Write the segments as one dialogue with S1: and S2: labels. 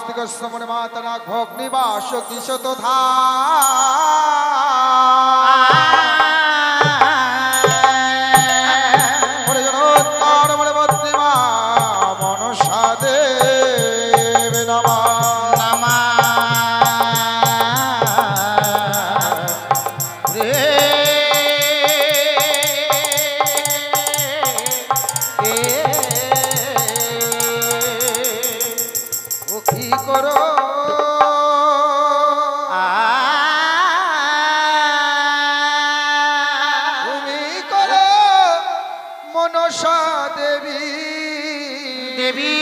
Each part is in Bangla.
S1: কার্তিক শ্রমণ মাতা নাগ ভোগ নিবাস কিশত ধা মনসা দেব নমা
S2: নমা
S1: কি করো তুমি করো মনসা দেবী
S2: দেবী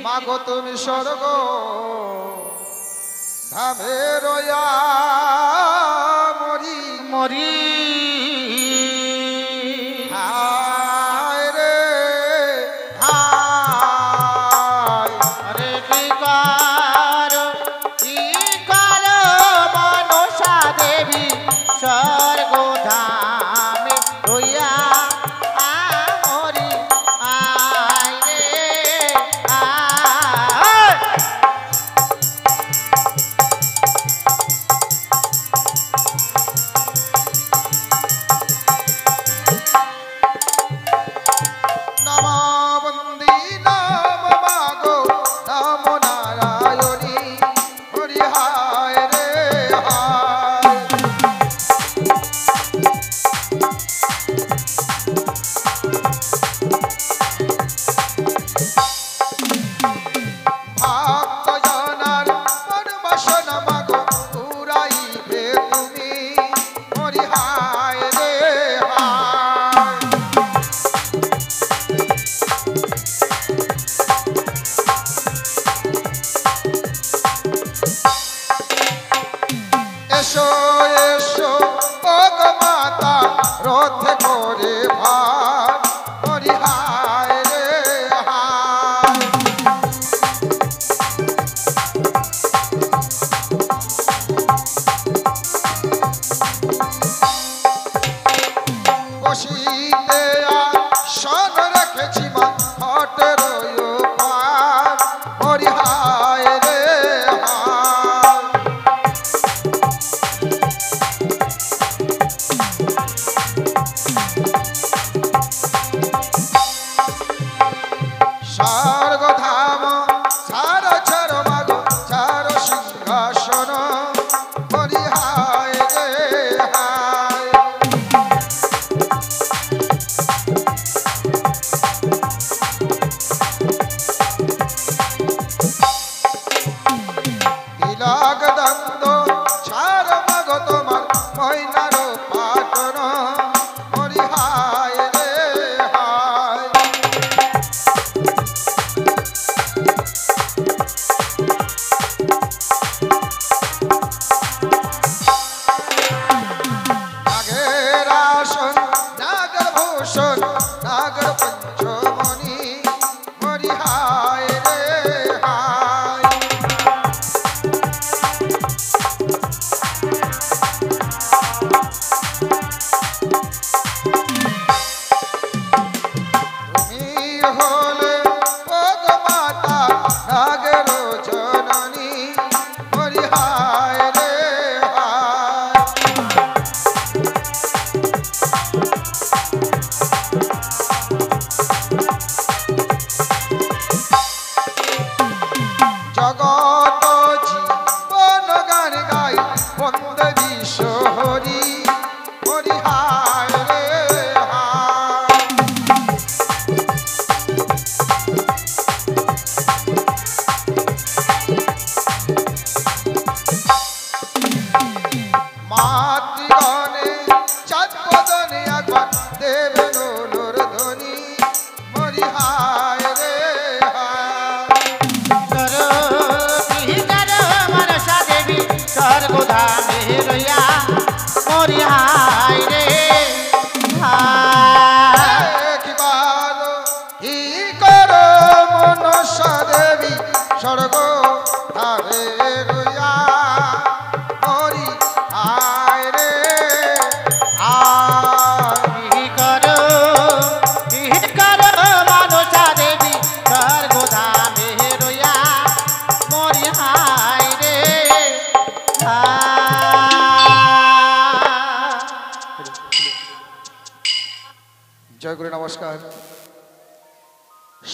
S1: মাগো তুমি স্বর্গ ধামে রয়া মরি
S2: মরি
S1: হায় রে হায়
S2: আরে কি করো মনসা দেবী স্বর্গধামে রইয়া আমরি আয় রে আয়
S1: নম বন্দী নাম মাগো নাম নারায়ণী হরি হায় রে হায় ভক্ত জনার মন বাসনা মাগো পুরাইবে তুমি হরি হায় রে হায় এসো এসো ও গো মাতা রথে করে ভার হরি হায় রে হায় বসিতে আসন রেখেছি মা হটের পার হরি হায় রে হায় স্বর্গধাম ছাড় ছাড় মাগো ছাড় সিংহাসন হরি হায় রে হায় তিলক দন্দ ছাড় মাগো তোমার ময়নার পাটন হরি হায় রে হায় নাগের আসন নাগর ভূষণ নাগর পঞ্চমণি হরি হায় রে হায় তুমি হলে ও গো মাতা নাগের জননী হরি হায় রে হায় জয় গুরু নমস্কার।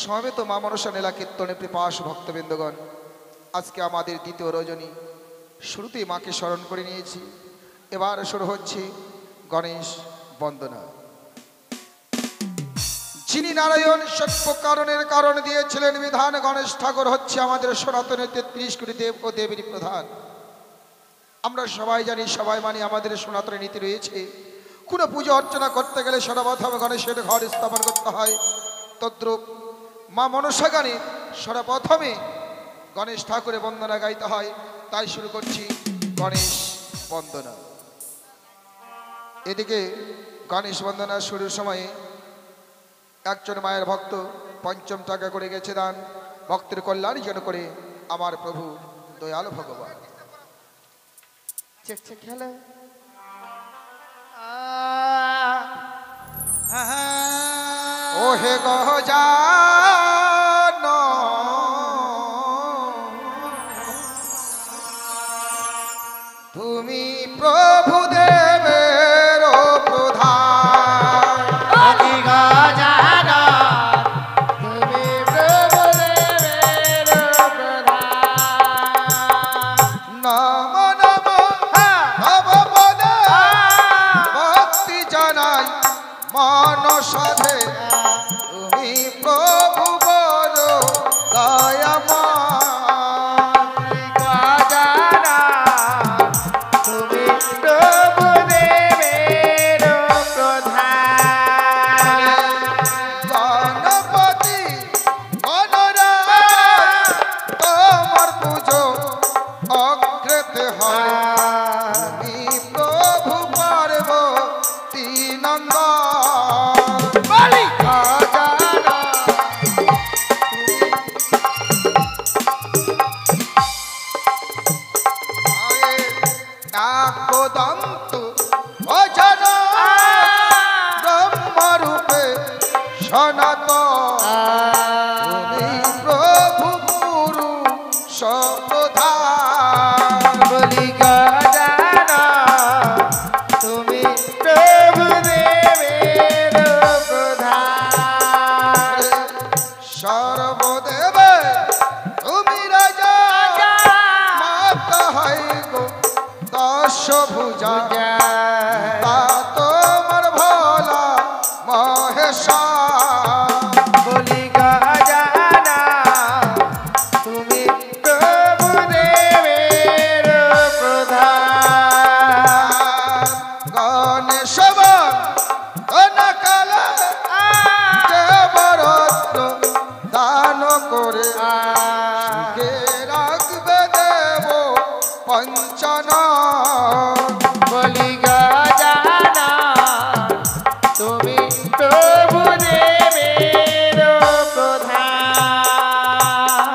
S1: সমবেত মা মনসা নীলা কীর্তনে পিপাস ভক্তবৃন্দগণ, আজকে আমাদের দ্বিতীয় রজনী। শুরুতেই মাকে স্মরণ করে নিয়েছি, এবার শুরু হচ্ছে গণেশ বন্দনা। যিনি নারায়ণ সর্ব কারণের কারণ দিয়েছিলেন বিধান, গণেশ ঠাকুর হচ্ছে আমাদের সনাতনের 33 কোটি দেব ও দেবীর প্রধান। আমরা সবাই জানি, সবাই মানি, আমাদের সনাতনের নীতি রয়েছে, কোনো পুজো অর্চনা করতে গেলে সর্বপ্রথম গণেশের ঘর স্থাপন করতে হয়। তদ্রূপ মা মনসা গানে সর্বপ্রথমে গণেশ ঠাকুরের বন্দনা গাইতে হয়। তাই শুরু করছি গণেশ বন্দনা। এদিকে গণেশ বন্দনা শুরুর সময়ে একজন মায়ের ভক্ত ৫ টাকা করে গেছে দান, ভক্তের কল্যাণ যেন করে আমার প্রভু দয়াল ভগবান।
S2: খেলা
S1: ও হে গজান, তুমি প্রভু দেবের প্রধান।
S2: বলি গজানন, তুমি প্রভু দেবের প্রধান।
S1: নম নম নব পদে ভক্তি জানাই মনসাধে, তুমি প্রভু বড় দয়াময়।
S2: তুমি প্রভু দেবের প্রধান।
S1: গণপতি গণরাজ তোমার পুজো অগ্রেতে হয়, তুমি প্রভু পার্বতী নন্দন।
S2: বলি গজানন,
S1: নাকদন্ত অজান ব্রহ্মরূপে সনাতন, তুমি প্রভু গুরু সপ্রধান।
S2: বলি গজানন, তুমি প্রভু দেবের প্রধান।
S1: সর্বদেবে তুমি রাজা, মাতা হয় গো দশভুজা, তা তোমার ভোলা মহেশা।
S2: বলি গজানন, তুমি প্রভু দেবের প্রধান।
S1: গণেশ বন্দনাকালে দেবরত্ন দান করে, কে রাখবে দেব পঞ্চন।
S2: বলি গজানন, তুমি প্রভু দেবের প্রধান।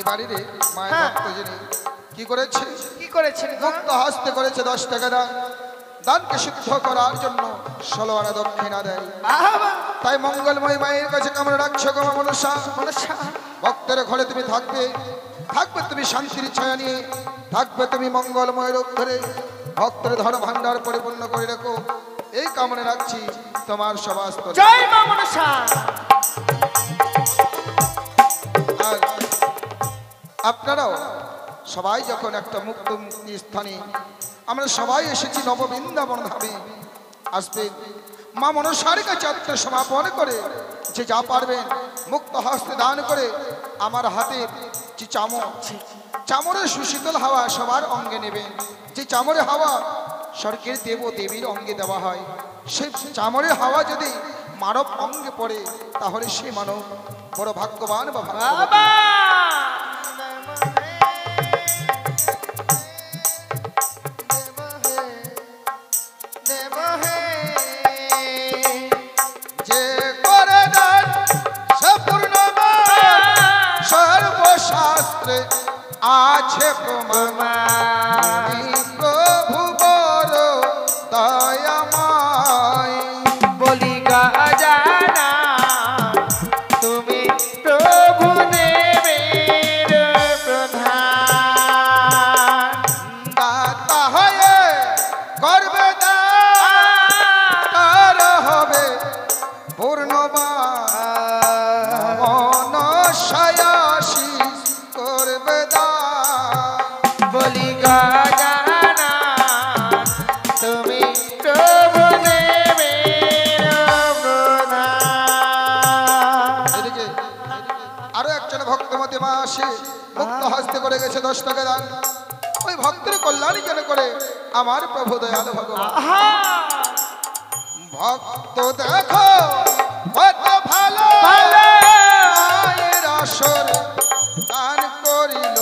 S1: এবারে রে মায়ের ভক্ত যিনি কি করেছে,
S2: কি করেছেন?
S1: মুক্ত হস্তে করেছে 10 টাকা দান। দানকে শুদ্ধ করার জন্য 16 আনা দক্ষিণা দেয়। তাই মঙ্গলময় মায়ের কাছে কামনা রাখছো গো মা মনসা। ভক্তের ঘরে তুমি থাকবে, থাকবে তুমি শান্তির ছায়া নিয়ে, থাকবে তুমি মঙ্গলময় রূপ ধরে, ভক্তের ধন ভান্ডার পরিপূর্ণ করে রেখো, এই কামনা রাখছি তোমার সভাস্থলে।
S2: জয় মা মনসা।
S1: আর আপনারাও সবাই যখন একটা মুক্ত মুক্তি স্থানে আমরা সবাই এসেছি নববৃন্দাবন ধামে, আসবেন মা মনসার কাছে আত্মসমর্পণ করে, যে যা পারবেন মুক্ত হস্তে দান করে আমার হাতের যে চামরের সুশীতল হাওয়া সবার অঙ্গে নেবেন। যে চামরের হাওয়া স্বর্গের দেব দেবীর অঙ্গে দেওয়া হয়, সেই চামরের হাওয়া যদি মানব অঙ্গে পড়ে, তাহলে সে মানব বড় ভাগ্যবান বা ভাগ্যবান। যে করে দান সে পূর্ণবান, সর্বশাস্ত্রে আছে প্রমাণ, তুমি প্রভু বড় দয়াময়।
S2: বলি গজানন, তুমি প্রভু দেবের প্রধান।
S1: দাতা হয়ে করবে দান, তার হবে পূর্ণবান মনসায়াশিস করবে দান।
S2: বলি গজানন তুমি প্রভু দেবের প্রধান।
S1: এদিকে আরো একজন ভক্তমতী মা আসে মুক্ত হস্তে করে গেছে 10 টাকা দান। ওই ভক্তের কল্যাণ কেন করে আমার প্রভু দয়াল ভগবান।
S2: আহা!
S1: ভক্ত দেখো কত ভালো
S2: ভালো।
S1: মায়ের আসরে দান করিল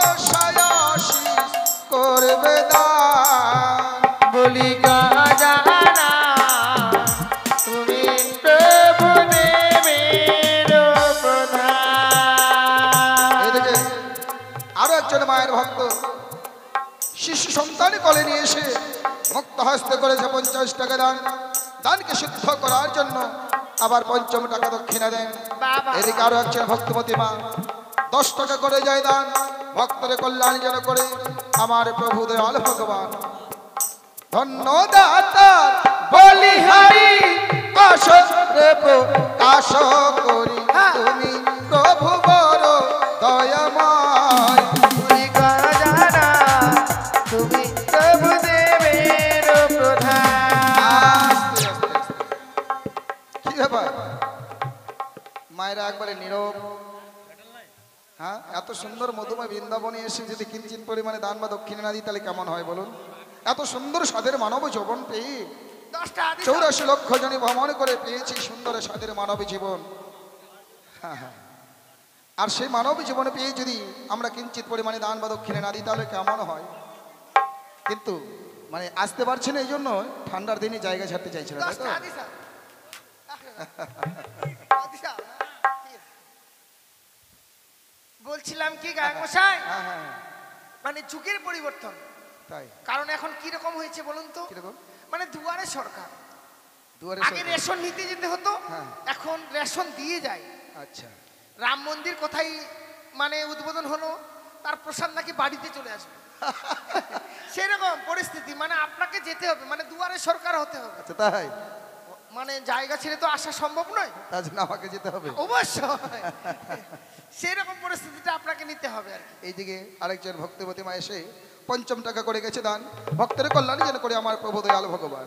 S1: মনসায়াশিস করবে দান।
S2: বলি গজানন তুমি প্রভু দেবের প্রধান।
S1: এদিকে আরো একজন মায়ের ভক্ত শিশু সন্তান কোলে নিয়ে এসে মুক্ত হস্তে করেছে 50 টাকা দান। দানকে সিদ্ধ করার জন্য আবার 5ম টাকা দক্ষিণা দেন।
S2: বাবা।
S1: এদিকে আরো একজন ভক্তমতী মা 10 টাকা করে যায় দান। ভক্তের কল্যাণ যেন করে আমার প্রভু দয়াল ভগবান। ধন্য দাতার বলিহারি আসরে প্রকাশ করি তুমি প্রভু বড় দয়াময়।
S2: বলি গজানন তুমি প্রভু দেবের প্রধান।
S1: আস্তে আস্তে আস্তে। কি ব্যাপার মায়েরা একবারে নীরব। হ্যাঁ, এত সুন্দর মধুময় বৃন্দাবনে এসে যদি কিঞ্চিত পরিমাণে দান বা দক্ষিণা না দিই তাহলে কেমন হয় বলুন। এত সুন্দর স্বাদের মানব যৌবন পেয়ে
S2: 10টা আদি
S1: 84 লক্ষ জনী ভ্রমণ করে পেয়েছি সুন্দর স্বাদের মানব জীবন। হ্যাঁ হ্যাঁ, আর সেই মানব জীবনে পেয়ে যদি আমরা কিঞ্চিত পরিমাণে দান বা দক্ষিণে না দিই তাহলে কেমন হয়। কিন্তু মানে আসতে পারছি না, এই জন্য ঠান্ডার দিনে জায়গা ছাড়তে চাইছি না, তাই তো?
S2: 10টা আদি স্যার। আদি স্যার। বলছিলাম কি গায়ক মশাই,
S1: হ্যাঁ হ্যাঁ হ্যাঁ,
S2: মানে যুগের পরিবর্তন।
S1: তাই
S2: কারণ এখন কি রকম হয়েছে বলুন তো,
S1: কিরকম?
S2: মানে দুয়ারে সরকার।
S1: দুয়ারে
S2: আগে
S1: সরকার।
S2: রেশন নিতে যেতে হতো,
S1: হ্যাঁ।
S2: এখন রেশন দিয়ে যায়।
S1: আচ্ছা,
S2: রাম মন্দির কোথায় মানে উদ্বোধন হলো, তার প্রসাদ নাকি বাড়িতে চলে আসবে। সেরকম পরিস্থিতি, মানে আপনাকে যেতে হবে, মানে দুয়ারে সরকার হতে হবে।
S1: আচ্ছা তাই,
S2: মানে জায়গা ছেড়ে তো আসা সম্ভব নয়,
S1: তার জন্য আমাকে যেতে হবে।
S2: অবশ্যই। সেরকম পরিস্থিতিটা আপনাকে নিতে হবে আর কি।
S1: এইদিকে আরেকজন ভক্তবতী মা এসে 5ম টাকা করে গেছে দান। ভক্তের কল্যাণ যেন করে আমার প্রভু দয়াল ভগবান।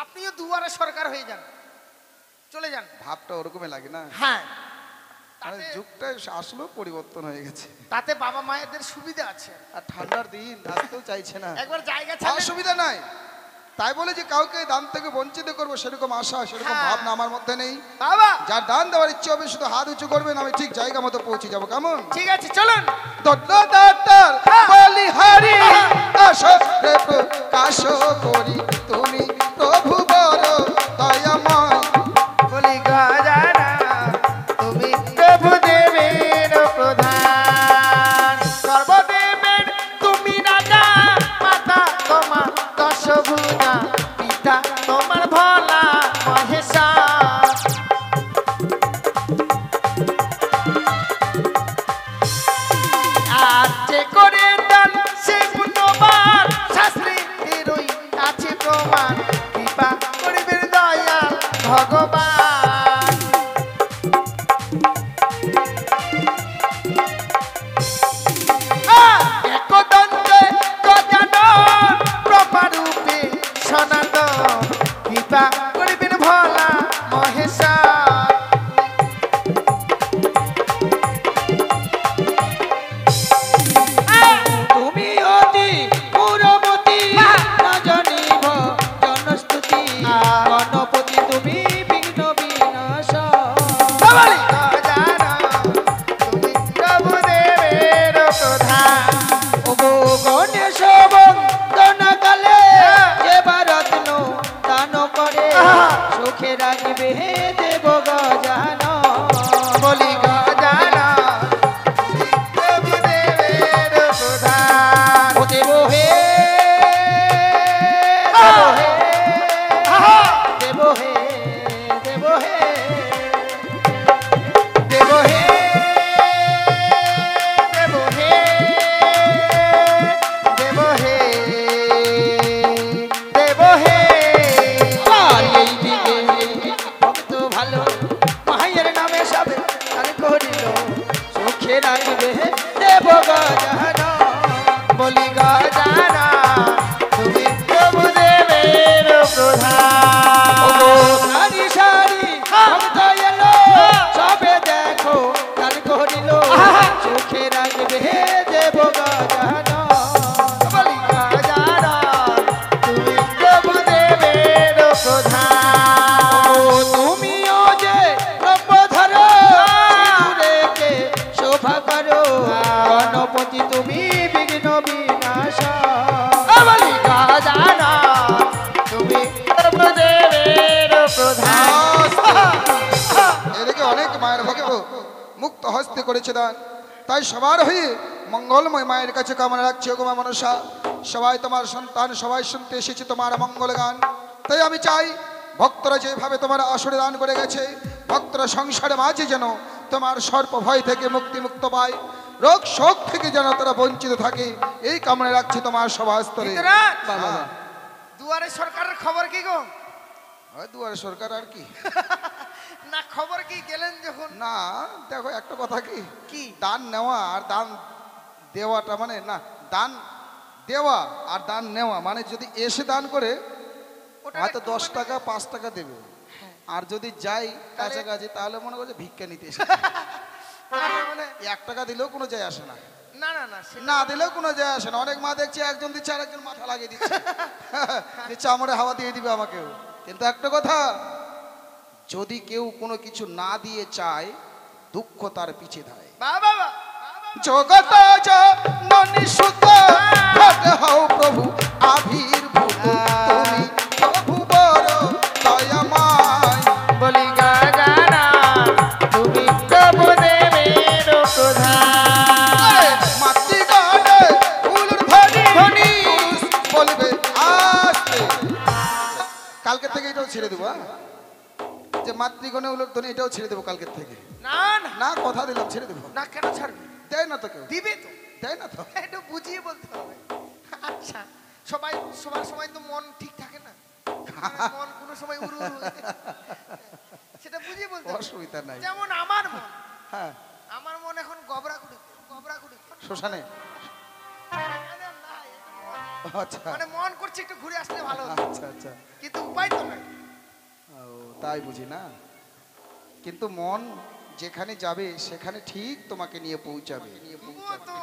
S2: আপনিও দুয়ারে সরকার হয়ে যান, চলে যান।
S1: ভাবটা ওরকমই লাগে না,
S2: হ্যাঁ,
S1: মানে
S2: তাতে-
S1: যুগটা আসলেও পরিবর্তন হয়ে গেছে।
S2: তাতে বাবা মায়েদের সুবিধা আছে।
S1: আর ঠান্ডার দিন আসতেও চাইছে না,
S2: একবার জায়গা ছাড়লে
S1: অসুবিধা নাই। তাই বলে যে কাউকে দান থেকে বঞ্চিত করবো সেরকম আশা সেরকম
S2: হ্যাঁ।
S1: ভাবনা আমার মধ্যে নেই।
S2: বাবা
S1: যার দান দেওয়ার ইচ্ছে হবে শুধু হাত উঁচু করবেন, আমি ঠিক জায়গা মতো পৌঁছে যাবো। কেমন?
S2: ঠিক আছে, চলুন।
S1: দত্তদাতার বলিহারি আসরে প্রকাশ করি তুমি প্রভু বড় দয়াময়।
S2: বলি গজানন তুমি প্রভু দেবের প্রধান। সর্বদেবের তুমি রাজা, মাতা তোমার দশভুজা, পিতা তোমার ভোলা মহেশ্বর। আর যে করে দান সে পুণ্যবান, শাস্ত্রীরই আছে প্রমাণ, কৃপা করিবেন দয়াল ভগবান। একদন্তে গজানন, প্রপারূপে সনাতন, কৃপা করিবেন ভোলা মহেশ্বর।
S3: তুমি অতি পুরবতী রজনীভ জনস্তুতি গণপতি তুমি বিঘ্ন বিনাশ।
S2: বলি গজানন তুমি প্রভু দেবের প্রধান।
S3: ওগো গণেশ বন্দনা কালে যে রত্ন দান করে সুখে রাখবে হে দেব গজানন।
S2: বলি গজানন তুমি প্রভু দেবের প্রধান।
S3: ও দেব হে দেব হে দেব হে
S2: দেব হে দেব হে দেব হে দেব হে।
S3: আর এই দিকে
S1: মুক্ত হস্তে করেছে দান। তাই সবার হয়ে মঙ্গলময় মায়ের কাছে কামনা রাখছি, ওগো মা মনসা, সবাই তোমার সন্তান, সবাই শুনতে এসেছে তোমার মঙ্গল গান। তাই আমি চাই ভক্তরা যেভাবে তোমার আসরে দান করে গেছে, ভক্তরা সংসারে মাঝে যেন তোমার সর্প ভয় থেকে মুক্ত পায়, রোগ শোক থেকে যেন তারা বঞ্চিত থাকে, এই কামনা রাখছি তোমার সভাস্থলে।
S2: ভিতরাজ,
S3: বাবা
S2: দুয়ারে সরকারের খবর কি গো?
S1: দুয়ারে সরকার আর কি
S2: না খবর কি গেলেন যখন?
S1: না, দেখো একটা কথা কি,
S2: কি?
S1: দান নেওয়া আর দান দেওয়াটা মানে না, দান দেওয়া আর দান নেওয়া মানে যদি এসে দান করে
S2: ওটা
S1: হয়তো
S2: একটু
S1: 10
S2: মানে-
S1: টাকা 5 টাকা দেবে, আর যদি যাই কাছাকাছি তাহলে মনে করছে ভিক্ষা নিতে এসে
S2: মানে
S1: 1 টাকা দিলেও কোনো যায় আসে না,
S2: না না না সেটা-
S1: না দিলেও কোনো যায় আসে না। অনেক মা দেখছি একজন দিচ্ছে আর একজন মাথা লাগিয়ে দিচ্ছে যে চামড়ে হাওয়া দিয়ে দিবে আমাকেও। কিন্তু একটা কথা, যদি কেউ কোনো কিছু না দিয়ে চায়, দুঃখ তার পিছে ধায়।
S2: বাবা বাবা
S1: জগত জননী সুত ঘটে হও প্রভু আবির্ভূত, তুমি প্রভু বড় দয়াময়।
S3: বলি গাজানা তুমি প্রভু দেবের প্রধান।
S1: মাতৃগণে ফুলুর ধ্বনি ধ্বনি বলবে আসতে। কালকে থেকে এটাও ছেড়ে দেবো, যে মাতৃগণে উলুর ধ্বনি এটাও ছেড়ে দেবো কালকের থেকে।
S2: না না
S1: না কথা দিলাম ছেড়ে দেবো।
S2: না কেন ছাড়বে?
S1: দেয় না তো কেউ,
S2: দিবে তো,
S1: দেয় না তো।
S2: একটু বুঝিয়ে বলতে হবে। আচ্ছা, সবাই সবার সময় তো মন ঠিক থাকে না, মন কোনো সময় উড়ু উড়ু হয়ে যায়। সেটা বুঝিয়ে বলতে হবে।
S1: অসুবিধা নাই।
S2: যেমন আমার মন,
S1: হ্যাঁ,
S2: আমার মন এখন গবরা কুড়ি
S1: শ্মশানে। আচ্ছা
S2: মানে মন করছে একটু ঘুরে আসলে ভালো হতো,
S1: আচ্ছা আচ্ছা,
S2: কিন্তু উপায় তো নাই।
S1: ও তাই বুঝি না। কিন্তু মন যেখানে যাবে সেখানে ঠিক তোমাকে নিয়ে পৌঁছাবে।
S2: তবুও তো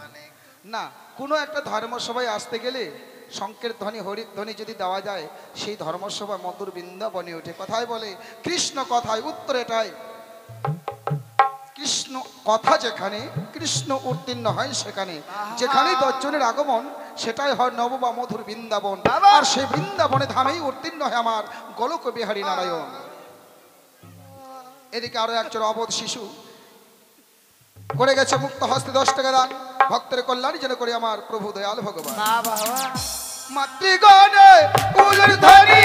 S2: মানে
S1: না, কোনো একটা ধর্মসভায় আসতে গেলে শঙ্কের ধ্বনি হরির ধ্বনি যদি দেওয়া যায়, সেই ধর্মসভা মধুর বৃন্দাবনে ওঠে। কথায় বলে কৃষ্ণ কথায় উত্তর এটাই, কৃষ্ণ কথা যেখানে কৃষ্ণ উত্তীর্ণ হয় সেখানে, যেখানেই 10 জনের আগমন সেটাই হয় নব বা মধুর বৃন্দাবন। আর সেই বৃন্দাবনে ধামেই উত্তীর্ণ হয় আমার গোলক বিহারী নারায়ণ। এদিকে আরো একজন অবোধ শিশু করে গেছে মুক্ত হস্তে 10 টাকা দান, ভক্তের কল্যাণী যেন করে আমার প্রভু দয়াল ভগবান।
S2: বাবা
S1: মাতৃগণে ফুলের ধ্বনি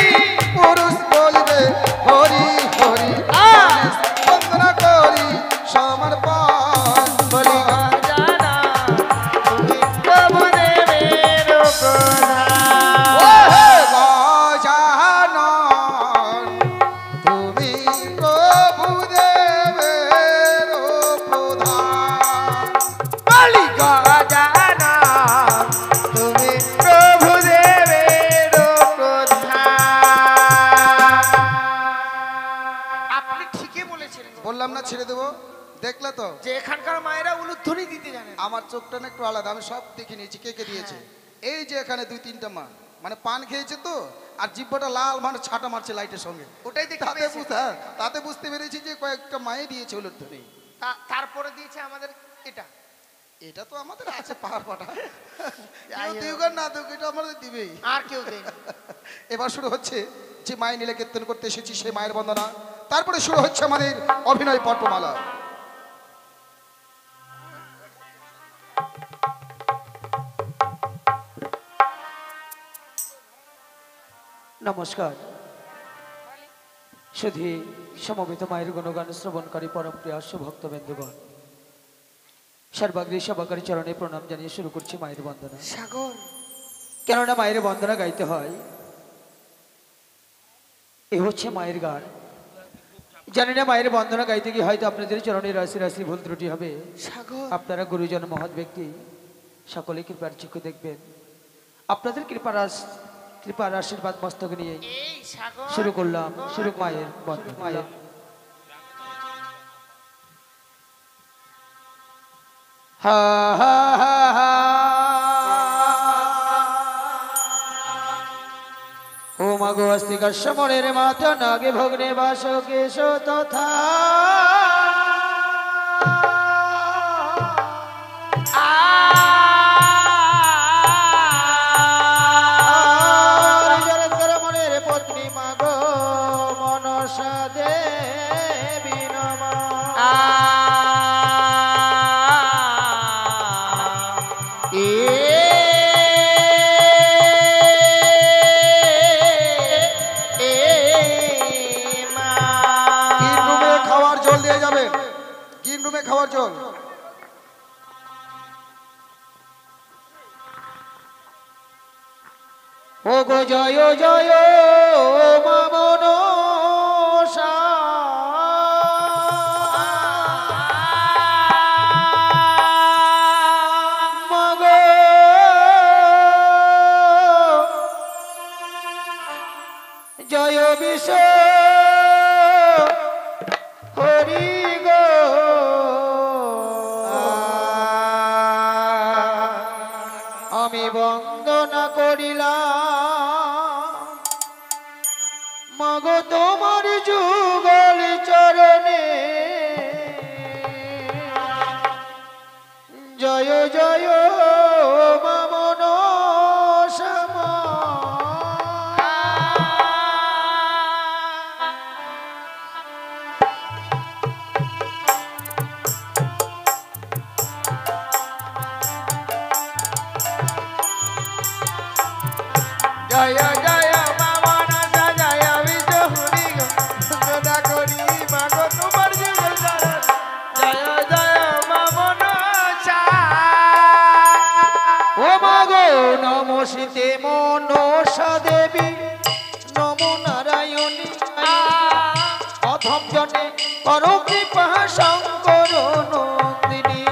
S1: পুরুষ বলবে হরি হরি, বন্দনা করি সমর্পণ।
S3: বলি গাজানা তুমি প্রভু দেবের প্রধান।
S1: ওহে গজানন, তুমি প্রভু দেবের প্রধান।
S3: বলি গাজানা তুমি প্রভু দেবের প্রধান।
S2: আপনি ঠিকই বলেছেন গো।
S1: বললাম না ছেড়ে দেবো, দেখলে তো
S2: যে এখানকার মায়েরা উলুধ্বনি দিতে জানেন।
S1: আমার চোখটা না একটু আলাদা, আমি সব দেখে নিয়েছি কে কে দিয়েছে। এই যে এখানে 2-3টা মা মানে পান খেয়েছে তো, আর জিব্বাটা লাল মানে ছাটা মারছে লাইটের সঙ্গে।
S2: ওটাই দেখতে
S1: তাতে
S2: পেয়েছি।
S1: তাতে বুঝতে পেরেছি যে কয়েকটা মায়ে দিয়েছে হলুদ ধরে।
S2: তারপরে দিয়েছে আমাদের এটা।
S1: এটা তো আমাদের আছে পাহাড় পাটা,
S2: যাই হোক।
S1: দিউক আর না দিউক এটা আমাদের দিবেই।
S2: আর কেউ দেয়নি।
S1: এবার শুরু হচ্ছে যে মায়ের নীলে কীর্তন করতে এসেছি সেই মায়ের বন্দনা, তারপরে শুরু হচ্ছে আমাদের অভিনয় পর্বমালা।
S3: নমস্কার। শুধু সমবেত মায়ের গুণগান শ্রবণকারী পরম প্রিয়াস ভক্তবৃন্দগণ, সর্বাগ্রে সবাকারী চরণে প্রণাম জানিয়ে শুরু করছি মায়ের বন্দনা।
S2: সাগর
S3: কেননা মায়ের বন্দনা গাইতে হয়, এ হচ্ছে মায়ের গান। জানি না মায়ের বন্দনা গাইতে গিয়ে হয়তো আপনাদের চরণে রাশি রাশি ভুল ত্রুটি হবে।
S2: সাগর
S3: আপনারা গুরুজন মহৎ ব্যক্তি, সকলে কৃপার চক্ষু দেখবেন। আপনাদের কৃপার আশীর্বাদ মস্তকে নিয়ে
S2: এই সাগর
S3: শুরু করলাম শুরু মায়ের বন্দনা। মায়ের হা হা হা হা। ও মাগো অস্তিকার সমরের মাথা নাগে ভগ্নে বাস কেশ তথা মনের পত্নী মাগো মনসা দেবী নমঃ।
S1: খাওয়ার জল।
S3: ও গো জয় জয় মা মনসা মা গো জয় বিশ্ব হরি গো আমি বন্দনা করিলাম মাগো তোমার যুগল চরণে জয় জয় মা মনসা মা।
S2: জয় জয় মা মনসা জয় বিশ্ব হরি গো বন্দনা করি মাগো তোমার যুগল চরণে জয় জয় মা মনসা।
S3: ও মাগো নমস্তে মনসা দেবী নমো নারায়ণী অধম জনে কর কৃপা শঙ্কর নন্দিনী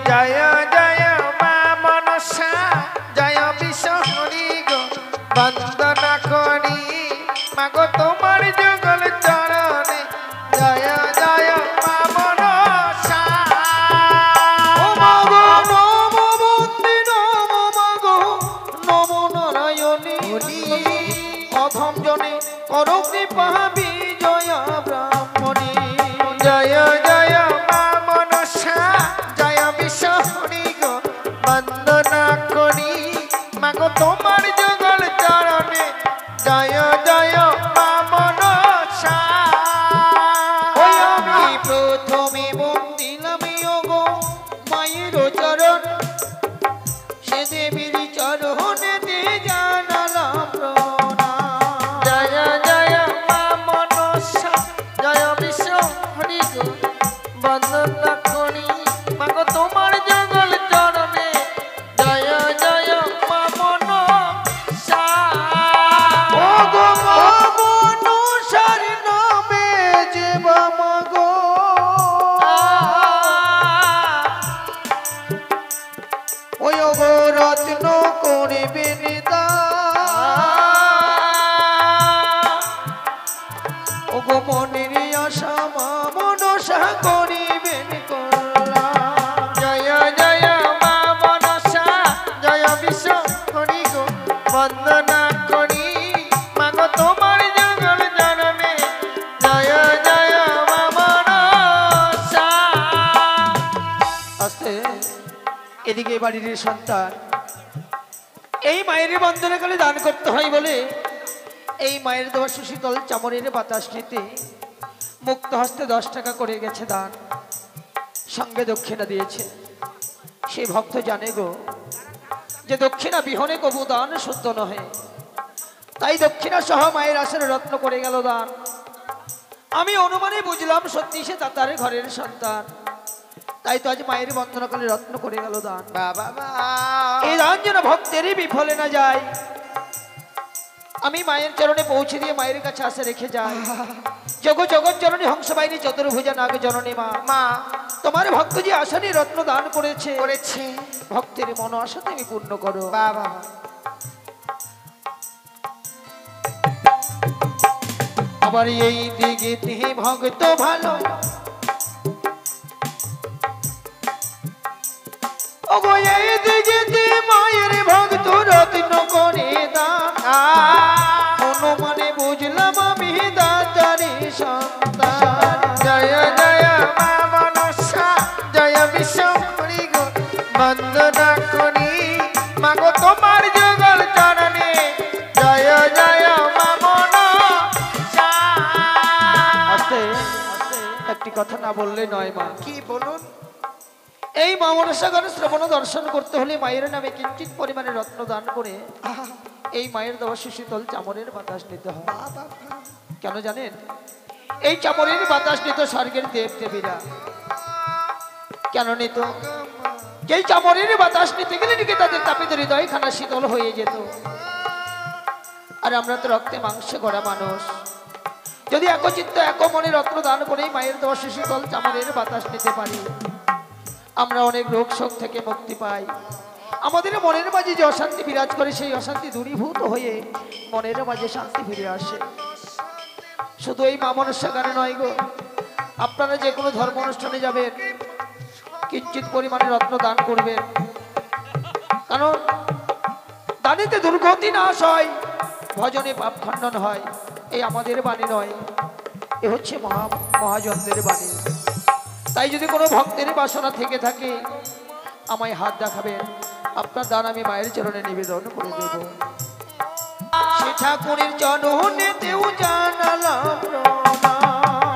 S2: জয় জয় মা মনসা জয় বিশ্ব হরি গো বন্দনা করি মাগো তোমার যুগল চরণে জয় জয় মা মনসা।
S3: ও মাগো নম বন্দে নম মাগো নমো নারায়ণী অধম জনে কর কৃপা বিজয়া ব্রাহ্মণী
S2: জয় জয় মা মনসা জয় বিশ্ব হরি গো বন্দনা করি মাগো তোমার যুগল চরণে জয় জয় মা মনসা।
S3: ওই আমি প্রথমে বন্দিলাম গো মায়ের চরণ সে দেবীর চরণেতে জানালাম প্রণাম
S2: জয় জয় মা মনসা জয় বিশ্ব হরি গো বন্দনা করি মাগো তোমার যুগল চরণে জয় জয় মা মনসা।
S3: ও গো মনসার নামে যে মাগো ওই গো রত্ন করিবে ও গো মনের আশা মা মনসা করিবেন কল্যাণ
S2: জয় জয় মা মনসা জয় বিশ্ব হরি গো বন্দনা করি মাগো তোমার যুগল চরণে জয় জয় মা মনসা।
S3: আস্তে এদিকে বাড়ির সন্তান এই মায়ের বন্দনাকালে দান করতে হয় বলে এই মায়ের দেওয়া সুশীতল চামড়ের বাতাস নিতে মুক্ত হস্তে 10 টাকা করে গেছে দান, সঙ্গে দক্ষিণা দিয়েছে। সেই ভক্ত জানে গো যে দক্ষিণা বিহনে কবু দান শুদ্ধ নহে, তাই দক্ষিণা সহ মায়ের আসরে রত্ন করে গেল দান। আমি অনুমানে বুঝলাম সত্যি সে তার ঘরের সন্তান, তাই তো আজ মায়ের বন্দনাকালে রত্ন করে গেল দান।
S2: বাবা
S3: এই দান যেন ভক্তেরই বিফলে না যায়, আমি মায়ের চরণে পৌঁছে দিয়ে মায়ের কাছে আসে রেখে যাই। জগৎ জগৎ জননী হংসবাহিনী চতুর্ভুজা নাগ জননী মা,
S2: মা
S3: তোমার ভক্ত যে আসনে রত্ন দান করেছে
S2: করেছে
S3: ভক্তের মন আশা তুমি পূর্ণ করো।
S2: বাবা
S3: আবার এই দিকে তিনি ভক্ত ভালো ওগো এই দিকে মায়ের ভক্ত রত্ন করে দান, অনুমানে বুঝলাম আমি দাতারি সন্তান।
S2: জয় জয় মা মনসা জয় বিশ্ব হরি গো বন্দনা করি মাগো তোমার যুগল চরণে জয় জয় মা মনসা।
S3: আস্তে একটি কথা না বললে নয় মা।
S2: কি বলুন?
S3: এই মা মনসাগর শ্রবণ দর্শন করতে হলে মায়ের নামে কিঞ্চিত পরিমাণে রত্ন দান করে এই মায়ের দেওয়া সুশীতল চামরের বাতাস নিতে হয়। কেন জানেন? এই চামরের বাতাস নিত স্বর্গের দেব দেবীরা, কেন নিত? যেই চামরের বাতাস নিতে গেলে নাকি তাদের তাপিত হৃদয় খানা শীতল হয়ে যেত। আর আমরা তো রক্তে মাংসে গড়া মানুষ, যদি একচিত্ত এক মনে রত্ন দান করেই মায়ের দেওয়া শীতল চামরের বাতাস নিতে পারি, আমরা অনেক রোগ শোক থেকে মুক্তি পাই। আমাদের মনের মাঝে যে অশান্তি বিরাজ করে, সেই অশান্তি দূরীভূত হয়ে মনের মাঝে শান্তি ফিরে আসে। শুধু এই মা মনসা গানে নয় গো, আপনারা যে কোনো ধর্ম অনুষ্ঠানে যাবেন, কিঞ্চিত পরিমাণে রত্ন দান করবেন, কারণ দানেতে দুর্গতি নাশ হয়, ভজনে পাপ খণ্ডন হয়। এই আমাদের বাণী নয়, এ হচ্ছে মহাজনদের বাণী। তাই যদি কোনো ভক্তের বাসনা থেকে থাকে, আমায় হাত দেখাবেন, আপনার দান আমি মায়ের চরণে নিবেদন করে দেব। সে ঠাকুরের চরণেতেও জানালাম প্রণাম।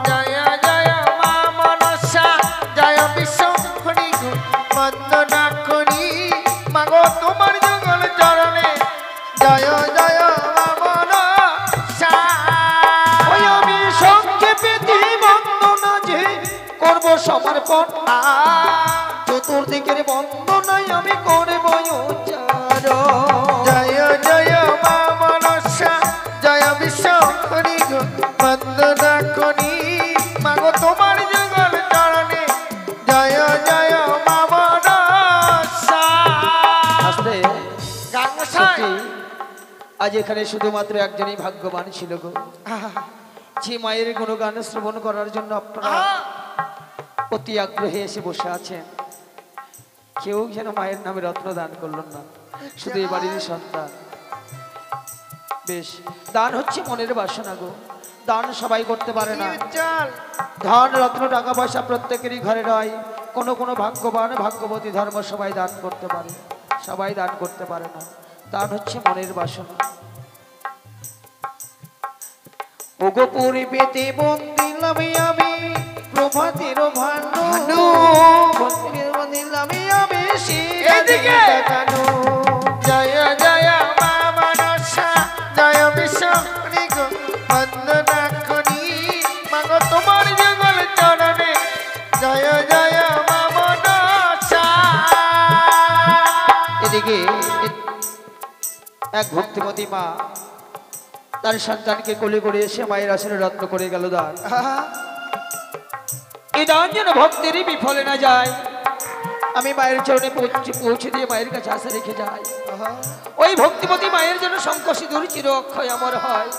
S2: জয় জয় মা মনসা জয় বিশ্বহরি গো, বন্দনা করি মাগো তোমার যুগল চরণে। জয় জয় মা মনসা।
S3: ওই আমি সংক্ষেপে দিই বন্দনা যে করব সমর্পণ, চতুর্দিকের বন্দনায় আমি করব উচ্চারণ।
S2: জয় জয় মা মনসা জয় বিশ্বহরি গো, বন্দনা করি মাগো তোমার যুগল চরণে। জয় জয় মা মনসা।
S3: আসলে
S2: গান মশাই।
S3: সত্যি আজ এখানে শুধুমাত্র একজনই ভাগ্যবান ছিল গো, যে মায়ের গুণগান শ্রবণ করার জন্য আপনারা অতি আগ্রহে এসে বসে আছেন। কেউ যেন মায়ের নামে রত্ন দান করলেন না, শুধু এই বাড়ির সন্তান। বেশ, দান হচ্ছে মনের বাসনা গো, দান সবাই করতে পারে না।
S2: চল
S3: ধন রত্ন টাকা পয়সা প্রত্যেকেরই ঘরে নয়, কোনো কোনো ভাগ্যবান ভাগ্যবতী ধর্ম সবাই দান করতে পারে, সবাই দান করতে পারে না। দান হচ্ছে মনের বাসনা। ওগো পূর্বেতে বন্দিলাম আমি প্রভাতের ভানু, বন্দিলাম আমি
S2: এদিকে। জয় জয় মা মনসা জয় বিশ্বহরি গো, বন্দনা করি মাগো তোমার যুগল চরণে। জয় জয় মা মনসা।
S3: এদিকে এক ভক্তিমতী মা তার সন্তানকে কোলে করে এসে মায়ের আসনে রত্ন করে গেল দান। এই দান যেন ভক্তেরই বিফলে না যায়, আমি মায়ের চরণে পৌঁছে দিয়ে মায়ের কাছে আশা রেখে যাই। ওই ভক্তিমতী মায়ের জন্য শঙ্খ সিঁদুর চির অক্ষয় আমার হয়।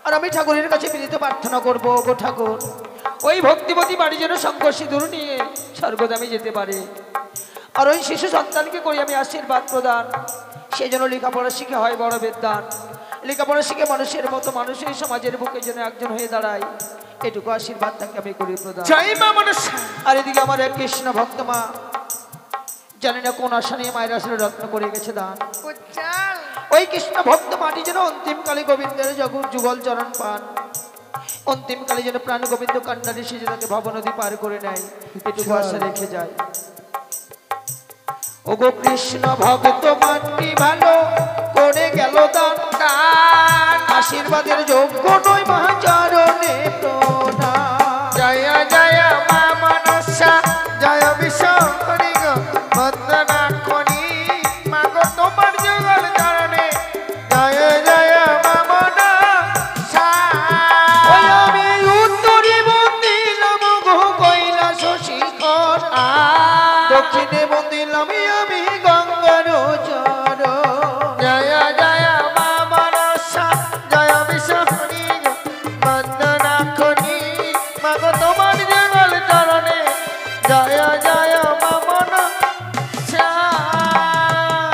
S3: আর আমি ঠাকুরের কাছে বিনীত প্রার্থনা করবো, গো ঠাকুর, ওই ভক্তিমতী বাড়ি যেন শঙ্খ সিঁদুর নিয়ে স্বর্গদামে যেতে পারে। আর ওই শিশু সন্তানকে করি আমি আশীর্বাদ প্রদান, সেই জন্য লেখাপড়া শিখে হয় বড় বিদ্বান, লেখাপড়া শিখে মানুষের মতো মানুষ এই সমাজের বুকে যেন একজন হয়ে দাঁড়ায়, এটুকু আশীর্বাদ তাকে আমি করি প্রদান।
S2: জয় মা মনসা।
S3: আর এদিকে আমার এক কৃষ্ণ ভক্ত মা, জানি না কোন আশা নিয়ে মায়ের আসলে রত্ন করে গেছে দান।
S2: উজ্জ্বল
S3: ওই কৃষ্ণ ভক্ত মাটি যেন অন্তিমকালে গোবিন্দের যুগল চরণ পান, অন্তিমকালে যেন প্রাণ গোবিন্দ কান্নারে সেজে তাকে ভব নদী পার করে নেয়, এটুকু আশা রেখে যায়। ওগো কৃষ্ণ ভক্ত মাটি ভালো করে গেল দান, আশীর্বাদের যোগ্য নয় মহাচরণে প্রণাম।
S2: জয় জয় মা মনসা জয় বিশ্বহরি গো, বন্দনা করি মাগো তোমার যুগল চরণে। জয় জয় মা মনসা।
S3: ওই আমি উত্তরে বন্দিলাম গো কৈলাস শিখর, দক্ষিণে বন্দিলাম আমি গঙ্গার চর।
S2: জয় জয় মা মনসা জয় বিশ্বহরি গো, বন্দনা করি মাগো তোমার যুগল চরণে। জয় জয় মা মনসা।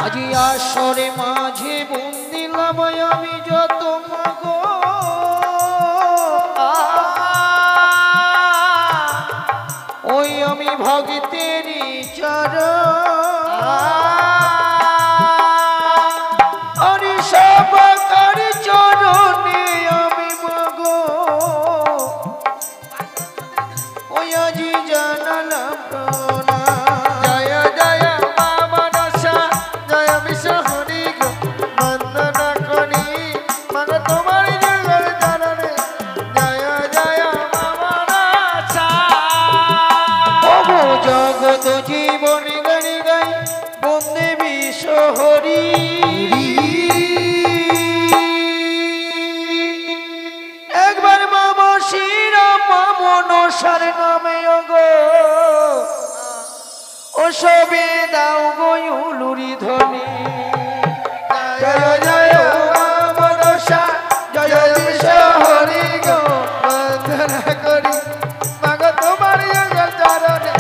S3: আজি আসরে মাঝে বন্দিলাম আমি যত মাগো, ওই আমি ভগতেরই চরণ। আরে সবাকার চরণে আমি মাগো, ওই আজি জানালাম প্রণাম।
S2: জয় জয় মা মনসা জয় বিশ্বহরি গো, বন্দনা করি মাগো তোমার যুগল চরণে। জয় জয় মা মনসা।
S3: ওগো জগৎ অনন্ত জীবন গাড়ি গাই বন্দে বিশ্ব হরি একবার মামা শ্রীরাম মনসার নামে গো ও সবে দাও গো উলুরি ধ্বনি
S2: জয় জয় মা মনসা জয় বিশ্ব হরি গো বন্দনা করি মাগো তোমার চরণে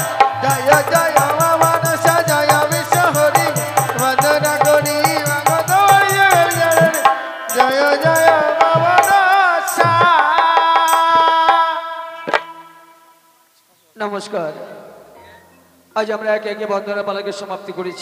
S2: জয় জয় মা মনসা জয় বিশ্ব হরি বন্দনা করি মাগো তোমার চরণে জয় জয় মা মনসা।
S3: নমস্কার। আজ আমরা একে একে বন্দনা পালাকে সমাপ্তি করেছি।